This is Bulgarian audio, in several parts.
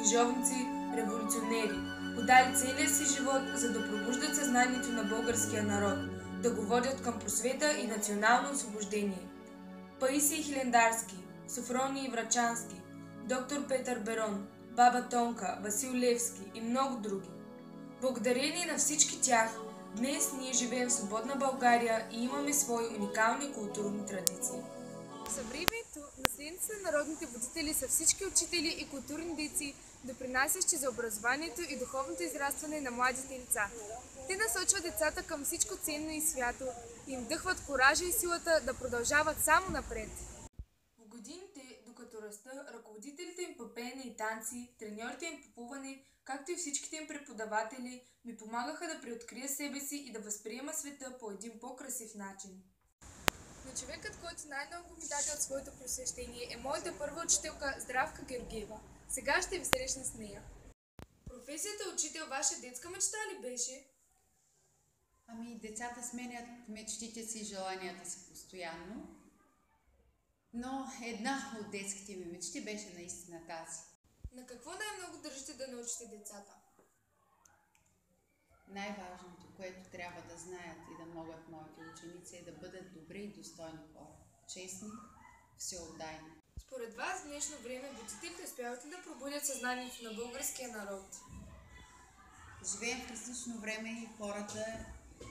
книжовници, революционери, подали целия си живот, за да пробуждат съзнанието на българския народ, да го водят към просвета и национално освобождение. Паисий Хилендарски, Софроний Врачански, доктор Петър Берон, Баба Тонка, Васил Левски и много други. Благодарение на всички тях, днес ние живеем в свободна България и имаме свои уникални културни традиции. В съвремието наследниците на народните будители са всички учители и културни дейци, допринасящи за образованието и духовното израстване на младите лица. Те насочват децата към всичко ценно и свято и им вдъхват коража и силата да продължават само напред. В годините, докато раста, ръководителите им по пеене и танци, треньорите им по плуване, както и всичките им преподаватели, ми помагаха да преоткрия себе си и да възприема света по един по-красив начин. Но човекът, който най-много ми даде от своето просвещение, е моята първа учителка Здравка Георгиева. Сега ще ви срещна с нея. Професията учител ваша детска мечта ли беше? Децата сменят мечтите си и желанията си постоянно, но една от детските ми мечти беше наистина тази. На какво най-много държите да научите децата? Най-важното, което трябва да знаят и да могат моите ученици, е да бъдат добри и достойни хора, честни, всеотдайни. Според вас в днешно време будителите успяват ли да пробудят съзнанието на българския народ? Живеем в различно време и хората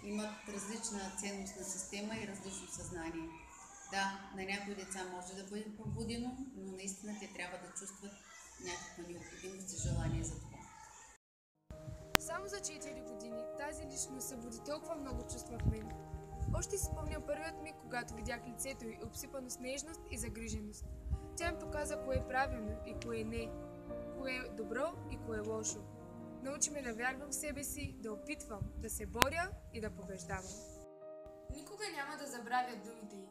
имат различна ценностна система и различно съзнание. Да, на някои деца може да бъде пробудено, но наистина те трябва да чувстват някаква необходимост и желание за това. Само за 4 години тази личност събуди толкова много чувства в мен. Още си спомня първият ми, когато видях лицето й, обсипано с нежност и загриженост. Тя ми показа кое е правилно и кое не, кое е добро и кое е лошо. Научи ме да вярвам в себе си, да опитвам, да се боря и да побеждавам. Никога няма да забравя думите й.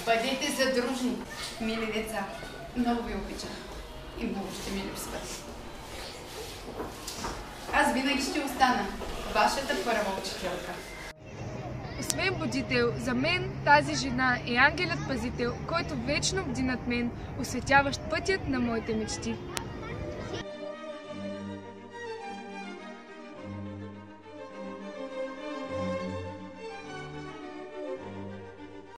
Бъдете задружни, мили деца. Много ви обичам и много ще ми липсват. Аз винаги ще остана вашата първа учителка. Освен будител, за мен тази жена е ангелът-пазител, който вечно бди над мен, осветяващ пътят на моите мечти.